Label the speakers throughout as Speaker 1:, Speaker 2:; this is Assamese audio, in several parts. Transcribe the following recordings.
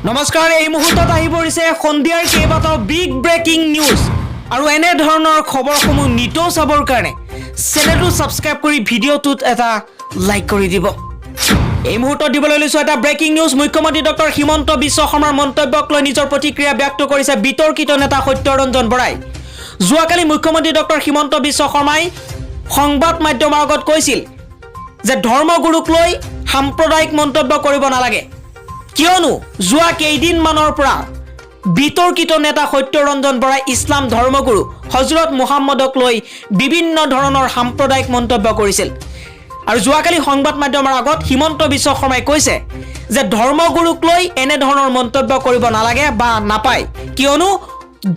Speaker 1: নমস্কাৰ এই মুহূৰ্তত আহি পৰিছে সন্ধিয়াৰ কেইবাটাও বিগ ব্ৰেকিং নিউজ আৰু এনে ধৰণৰ খবৰসমূহ নিতৌ চাবৰ কাৰণে চেনেলটো সাবস্ক্ৰাইব কৰি ভিডিঅ'টোত এটা লাইক কৰি দিব। এই মুহূৰ্তত দিবলৈ লৈছো এটা ব্ৰেকিং নিউজ। মুখ্যমন্ত্ৰী ডক্টৰ হিমন্ত বিশ্ব শৰ্মাৰ মন্তব্যক লৈ নিজৰ প্ৰতিক্ৰিয়া ব্যক্ত কৰিছে বিতৰ্কিত নেতা সত্যৰঞ্জন বৰাই। যোৱাকালি মুখ্যমন্ত্ৰী ডক্টৰ হিমন্ত বিশ্ব শৰ্মাই সংবাদ মাধ্যমৰ আগত কৈছিল যে ধৰ্মগুৰুক লৈ সাম্প্ৰদায়িক মন্তব্য কৰিব নালাগে, কিয়নো যোৱা কেইদিনমানৰ পৰা বিতৰ্কিত নেতা সত্যৰঞ্জন বৰাই ইছলাম ধৰ্মগুৰু হজৰত মুহাম্মদক লৈ বিভিন্ন ধৰণৰ সাম্প্ৰদায়িক মন্তব্য কৰিছিল। আৰু যোৱাকালি সংবাদ মাধ্যমৰ আগত হিমন্ত বিশ্ব শৰ্মাই কৈছে যে ধৰ্মগুৰুক লৈ এনে ধৰণৰ মন্তব্য কৰিব নালাগে বা নাপায়, কিয়নো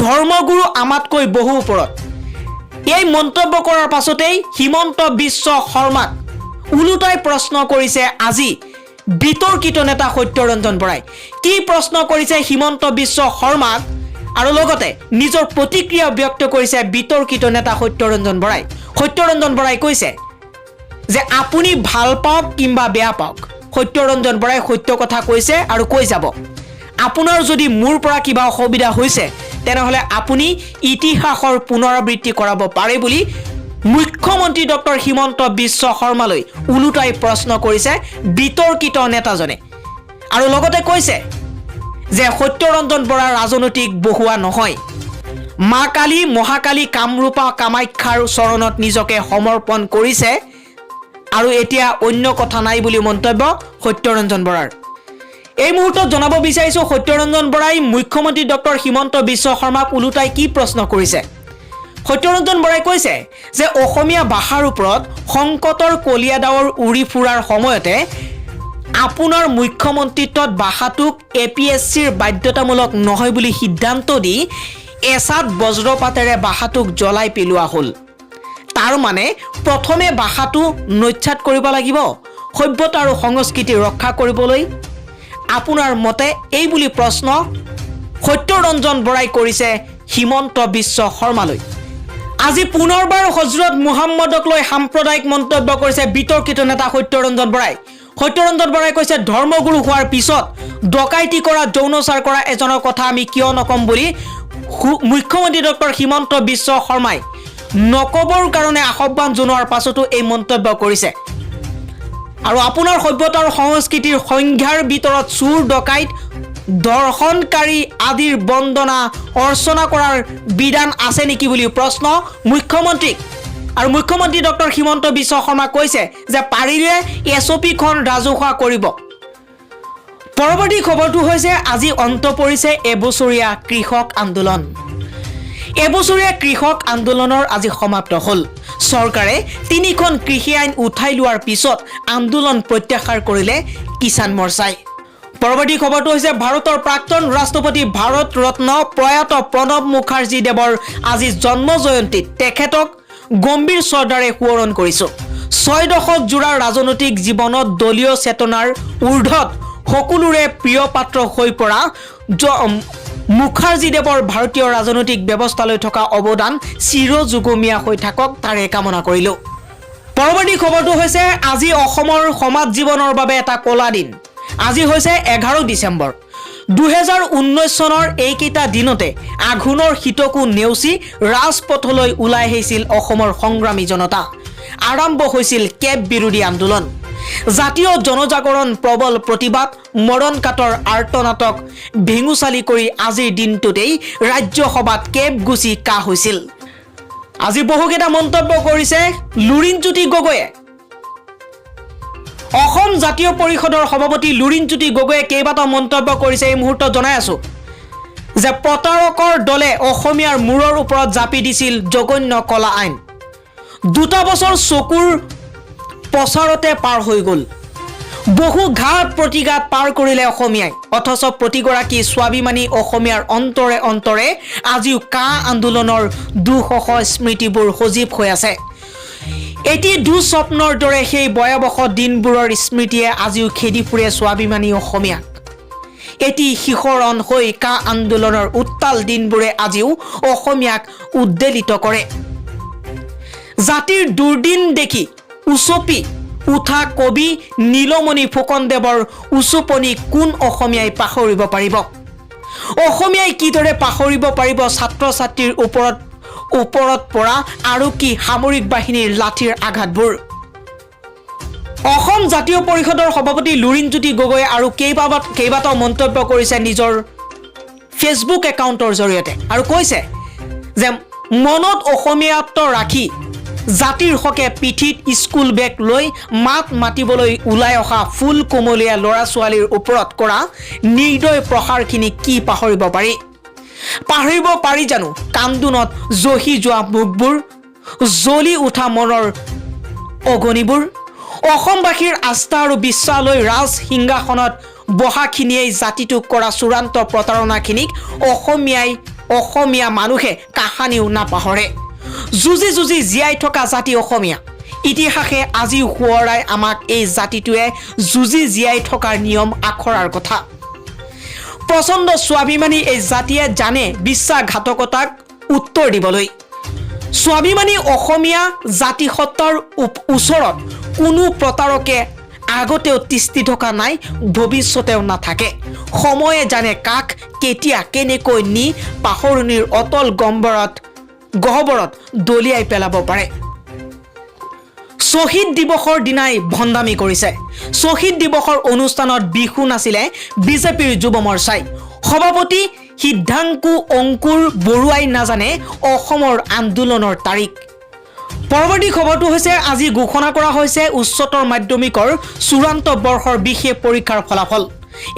Speaker 1: ধৰ্মগুৰু আমাতকৈ বহু ওপৰত। এই মন্তব্য কৰাৰ পাছতেই হিমন্ত বিশ্ব শৰ্মাক ওলোটাই প্ৰশ্ন কৰিছে আজি বিতৰ্কিত নেতা সত্যৰঞ্জন বৰাই। কি প্ৰশ্ন কৰিছে হিমন্ত বিশ্ব শৰ্মাক আৰু লগতে নিজৰ প্ৰতিক্ৰিয়া ব্যক্ত কৰিছে বিতৰ্কিত নেতা সত্যৰঞ্জন বৰাই। সত্যৰঞ্জন বৰাই কৈছে যে আপুনি ভাল পাওক কিংবা বেয়া পাওক, সত্যৰঞ্জন বৰাই সত্য কথা কৈছে আৰু কৈ যাব। আপোনাৰ যদি মোৰ পৰা কিবা অসুবিধা হৈছে তেনেহ'লে আপুনি ইতিহাসৰ পুনৰাবৃত্তি কৰাব পাৰে বুলি মুখ্যমন্ত্ৰী ডক্টৰ হিমন্ত বিশ্ব শৰ্মালৈ ওলোটাই প্ৰশ্ন কৰিছে বিতৰ্কিত নেতাজনে। আৰু লগতে কৈছে যে সত্যৰঞ্জন বৰা ৰাজনৈতিক বহুৱা নহয়, মা কালী মহাকালী কামৰূপা কামাখ্যাৰ চৰণত নিজকে সমৰ্পণ কৰিছে আৰু এতিয়া অন্য কথা নাই বুলি মন্তব্য সত্যৰঞ্জন বৰাৰ। এই মুহূৰ্তত জনাব বিচাৰিছো সত্যৰঞ্জন বৰাই মুখ্যমন্ত্ৰী ডক্টৰ হিমন্ত বিশ্ব শৰ্মাক ওলোটাই কি প্ৰশ্ন কৰিছে। সত্যৰঞ্জন বৰাই কৈছে যে অসমীয়া ভাষাৰ ওপৰত সংকটৰ কলীয়া ডাৱৰ উৰি ফুৰাৰ সময়তে আপোনাৰ মুখ্যমন্ত্ৰীত্বত ভাষাটোক APSCৰ বাধ্যতামূলক নহয় বুলি সিদ্ধান্ত দি এচাত বজ্ৰপাতেৰে ভাষাটোক জ্বলাই পেলোৱা হ'ল। তাৰ মানে প্ৰথমে ভাষাটো নচ্ছাত কৰিব লাগিব সভ্যতা আৰু সংস্কৃতি ৰক্ষা কৰিবলৈ। আপোনাৰ মতে এই বুলি প্ৰশ্ন সত্যৰঞ্জন বৰাই কৰিছে হিমন্ত বিশ্ব শৰ্মালৈ। আজি পুনৰবাৰ হজৰত মুহাম্মদক লৈ সাম্প্ৰদায়িক মন্তব্য কৰিছে বিতৰ্কিত নেতা সত্যৰঞ্জন বৰাই। সত্যৰঞ্জন বৰাই কৈছে ধৰ্মগুৰু হোৱাৰ পিছত ডকাইতি কৰা যৌনচাৰ কৰা এজনৰ কথা আমি কিয় নকম বুলি মুখ্যমন্ত্ৰী ডক্টৰ হিমন্ত বিশ্ব শৰ্মাই নকবৰ কাৰণে আহ্বান জনোৱাৰ পাছতো এই মন্তব্য কৰিছে। আৰু আপোনাৰ সভ্যতা আৰু সংস্কৃতিৰ সংজ্ঞাৰ ভিতৰত চুৰ ডকাইত দৰ্শনকাৰী আদিৰ বন্দনা অৰ্চনা কৰাৰ বিধান আছে নেকি বুলি প্ৰশ্ন মুখ্যমন্ত্ৰীক। আৰু মুখ্যমন্ত্ৰী ডক্টৰ হিমন্ত বিশ্ব শৰ্মা কৈছে যে পাৰিলে SOPখন ৰাজহুৱা কৰিব। পৰৱৰ্তী খবৰটো হৈছে আজি অন্ত পৰিছে এবছৰীয়া কৃষক আন্দোলন। এবছৰীয়া কৃষক আন্দোলনৰ আজি সমাপ্ত হ'ল। চৰকাৰে 3খন কৃষি আইন উঠাই লোৱাৰ পিছত আন্দোলন প্ৰত্যাহাৰ কৰিলে কিষাণ মৰ্চাই। পৰৱৰ্তী খবৰটো হৈছে ভাৰতৰ প্ৰাক্তন ৰাষ্ট্ৰপতি ভাৰত ৰত্ন প্ৰয়াত প্ৰণৱ মুখাৰ্জী দেৱৰ আজি জন্ম জয়ন্তীত তেখেতক গম্ভীৰ শ্ৰদ্ধাৰে সোঁৱৰণ কৰিছোঁ। 6 দশক জোৰা ৰাজনৈতিক জীৱনত দলীয় চেতনাৰ ঊৰ্ধত সকলোৰে প্ৰিয় পাত্ৰ হৈ পৰা মুখাৰ্জী দেৱৰ ভাৰতীয় ৰাজনৈতিক ব্যৱস্থালৈ থকা অৱদান চিৰযুগমীয়া হৈ থাকক তাৰে কামনা কৰিলোঁ। পৰৱৰ্তী খবৰটো হৈছে আজি অসমৰ সমাজ জীৱনৰ বাবে এটা কলা দিন। আজি হৈছে 11 ডিচেম্বৰ। 2019 চনৰ এইকেইটা দিনতে আঘোণৰ শীতকো নেওচি ৰাজপথলৈ ওলাই আহিছিল অসমৰ সংগ্ৰামী জনতা। আৰম্ভ হৈছিল কেব বিৰোধী আন্দোলন। জাতীয় জনজাগৰণ প্ৰবল প্ৰতিবাদ মৰণ কাতৰ আৰ্তনাটক ভেঙুচালি কৰি আজিৰ দিনটোতেই ৰাজ্যসভাত কেব গুচি কাহ হৈছিল। আজি বহুকেইটা মন্তব্য কৰিছে লুৰিণজ্যোতি গগৈয়ে। অসম জাতীয় পৰিষদৰ সভাপতি লুৰিণজ্যোতি গগৈয়ে কেইবাটাও মন্তব্য কৰিছে। এই মুহূৰ্তত জনাই আছো যে প্ৰতাৰকৰ দলে অসমীয়াৰ মূৰৰ ওপৰত জাপি দিছিল জঘন্য কলা আইন। 2 বছৰ চকুৰ প্ৰচাৰতে পাৰ হৈ গ'ল। বহু ঘাত প্ৰতিঘাত পাৰ কৰিলে অসমীয়াই, অথচ প্ৰতিগৰাকী স্বাভিমানী অসমীয়াৰ অন্তৰে অন্তৰে আজিও কা আন্দোলনৰ দুঃসহ স্মৃতিবোৰ সজীৱ হৈ আছে। এটি দুঃস্বপ্নৰ দৰে সেই ভয়াৱহ দিনবোৰৰ স্মৃতিয়ে আজিও খেদি ফুৰে স্বাভিমানী অসমীয়াক। এটি শিখৰণ হৈ কা আন্দোলনৰ উত্তাল দিনবোৰে আজিও অসমীয়াক উদ্বেলিত কৰে। জাতিৰ দুৰ্দিন দেখি উচপি উঠা কবি নীলমণি ফুকনদেৱৰ উচুপনি কোন অসমীয়াই পাহৰিব পাৰিব অসমীয়াই কিদৰে পাহৰিব পাৰিব ছাত্ৰ ছাত্ৰীৰ ওপৰত পৰা আৰু কি সামৰিক বাহিনীৰ লাঠিৰ আঘাতবোৰ অসম জাতীয় পৰিষদৰ সভাপতি লুৰিণজ্যোতি গগৈ আৰু কেইবাটাও মন্তব্য কৰিছে নিজৰ ফেচবুক একাউণ্টৰ জৰিয়তে আৰু কৈছে যে মনত অসমীয়াত্ব ৰাখি জাতিৰ হকে পিঠিত স্কুল বেগ লৈ মাত মাতিবলৈ ওলাই অহা ফুল কোমলীয়া ল'ৰা ছোৱালীৰ ওপৰত কৰা নিৰ্দয় প্ৰহাৰখিনি কি পাহৰিব পাৰি জানো কান্দোনত জহি যোৱা মুখবোৰ জ্বলি উঠা মনৰ অগনিবোৰ অসমবাসীৰ আস্থা আৰু বিশ্বাসলৈ ৰাজ সিংহাসনত বহাখিনিয়েই জাতিটোক কৰা চূড়ান্ত প্ৰতাৰণাখিনিক অসমীয়া মানুহে কাহানিও নাপাহৰে যুঁজি জীয়াই থকা জাতি অসমীয়া ইতিহাসে আজি সোঁৱৰাই আমাক এই জাতিটোৱে যুঁজি জীয়াই থকাৰ নিয়ম আখৰাৰ কথা প্ৰচণ্ড স্বাভিমানী এই জাতিয়ে জানে বিশ্বাসঘাতকতাক উত্তৰ দিবলৈ স্বাভিমানী অসমীয়া জাতিসত্তাৰ ওচৰত কোনো প্ৰতাৰকে আগতেও তিষ্ঠি থকা নাই ভৱিষ্যতেও নাথাকে সময়ে জানে কাক কেতিয়া কেনেকৈ নি পাহৰণিৰ অতল গহ্বৰত দলিয়াই পেলাব পাৰে শ্বহীদ দিৱসৰ দিনাই ভণ্ডামি কৰিছে শ্বহীদ দিৱসৰ অনুষ্ঠানত বিহু নাছিলে বিজেপিৰ যুৱ মৰ্চাই সভাপতি সিদ্ধাংকু অংকুৰ বৰুৱাই নাজানে অসমৰ আন্দোলনৰ তাৰিখ পৰৱৰ্তী খবৰটো হৈছে আজি ঘোষণা কৰা হৈছে উচ্চতৰ মাধ্যমিকৰ চূড়ান্ত বৰ্ষৰ বিশেষ পৰীক্ষাৰ ফলাফল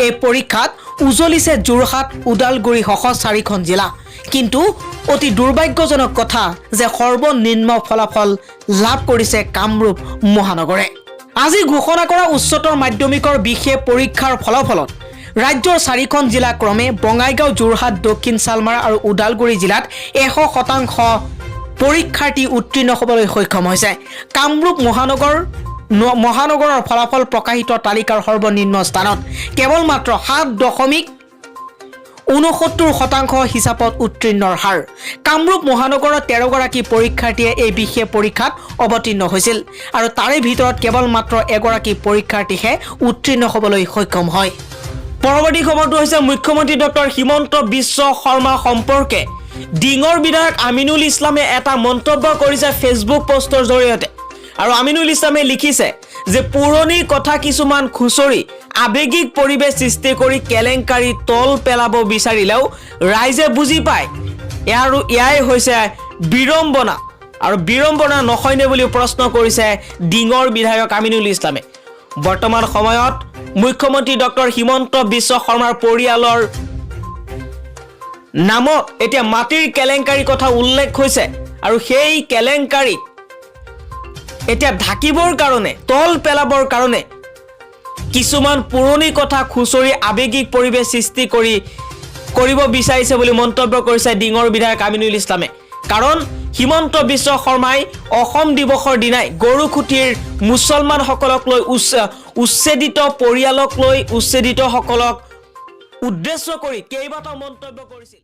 Speaker 1: এই পৰীক্ষাত উজলিছে যোৰহাট ওদালগুৰি সহ 4খন জিলা কিন্তু অতি দুৰ্ভাগ্যজনক কথা যে সৰ্বনিম্ন ফলাফল লাভ কৰিছে কামৰূপ মহানগৰে আজি ঘোষণা কৰা উচ্চতৰ মাধ্যমিকৰ বিশেষ পৰীক্ষাৰ ফলাফলত ৰাজ্যৰ 4খন জিলা ক্ৰমে বঙাইগাঁও যোৰহাট দক্ষিণ শালমাৰা আৰু ওদালগুৰি জিলাত 100% পৰীক্ষাৰ্থী উত্তীৰ্ণ হ'বলৈ সক্ষম হৈছে কামৰূপ মহানগৰৰ ফলাফল প্ৰকাশিত তালিকাৰ সৰ্বনিম্ন স্থানত কেৱল মাত্ৰ 7.69% হিচাপত উত্তীৰ্ণৰ হাৰ কামৰূপ মহানগৰৰ 13 গৰাকী পৰীক্ষাৰ্থীয়ে এই বিশেষ পৰীক্ষাত অৱতীৰ্ণ হৈছিল আৰু তাৰে ভিতৰত কেৱল মাত্ৰ এগৰাকী পৰীক্ষাৰ্থীহে উত্তীৰ্ণ হ'বলৈ সক্ষম হয় পৰৱৰ্তী খবৰটো হৈছে মুখ্যমন্ত্ৰী ডক্টৰ হিমন্ত বিশ্ব শৰ্মা সম্পৰ্কে ডিঙৰ বিধায়ক আমিনুল ইছলামে এটা মন্তব্য কৰিছে ফেচবুক পোষ্টৰ জৰিয়তে আৰু আমিনুল ইছলামে লিখিছে যে পুৰণি কথা কিছুমান খুচৰি আবেগিক পৰিবেশ সৃষ্টি কৰি কেলেংকাৰী তল পেলাব বিচাৰিলেও ৰাইজে বুজি পায় ইয়াই হৈছে বিৰম্বনা আৰু বিৰম্বনা নহয়নে বুলি প্ৰশ্ন কৰিছে ডিঙৰ বিধায়ক আমিনুল ইছলামে বৰ্তমান সময়ত মুখ্যমন্ত্ৰী ডক্টৰ হিমন্ত বিশ্ব শৰ্মাৰ পৰিয়ালৰ নামত এতিয়া মাটিৰ কেলেংকাৰী কথা উল্লেখ হৈছে আৰু সেই কেলেংকাৰী এতিয়া ঢাকিবৰ কাৰণে তল পেলাবৰ কাৰণে কিছুমান পুৰণি কথা খুচৰি আবেগিক পৰিবেশ সৃষ্টি কৰিব বিচাৰিছে বুলি মন্তব্য কৰিছে ডিঙৰ বিধায়ক আমিনুল ইছলামে কাৰণ হিমন্ত বিশ্ব শৰ্মাই অসম দিৱসৰ দিনাই গৰুখুটিৰ মুছলমানসকলক লৈ উচ্ছেদিত পৰিয়ালক লৈ উচ্ছেদিতসকলক উদ্দেশ্য কৰি কেইবাটাও মন্তব্য কৰিছিল